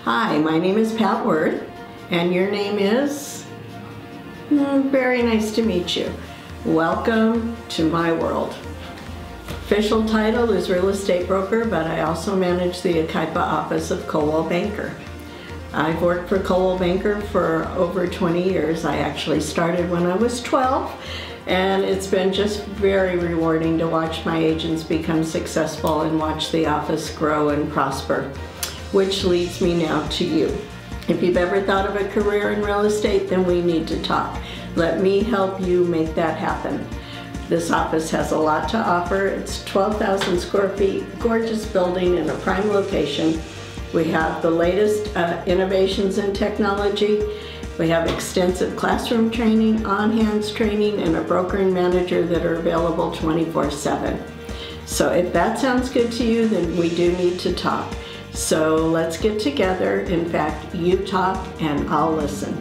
Hi, my name is Pat Word, and your name is? Very nice to meet you. Welcome to my world. Official title is real estate broker, but I also manage the Yucaipa office of Coldwell Banker. I've worked for Coldwell Banker for over 20 years. I actually started when I was 12, and it's been just very rewarding to watch my agents become successful and watch the office grow and prosper, which leads me now to you. If you've ever thought of a career in real estate, then we need to talk. Let me help you make that happen. This office has a lot to offer. It's 12,000 square feet, gorgeous building in a prime location. We have the latest innovations in technology. We have extensive classroom training, on-hands training, and a broker and manager that are available 24/7. So if that sounds good to you, then we do need to talk. So let's get together. In fact, you talk and I'll listen.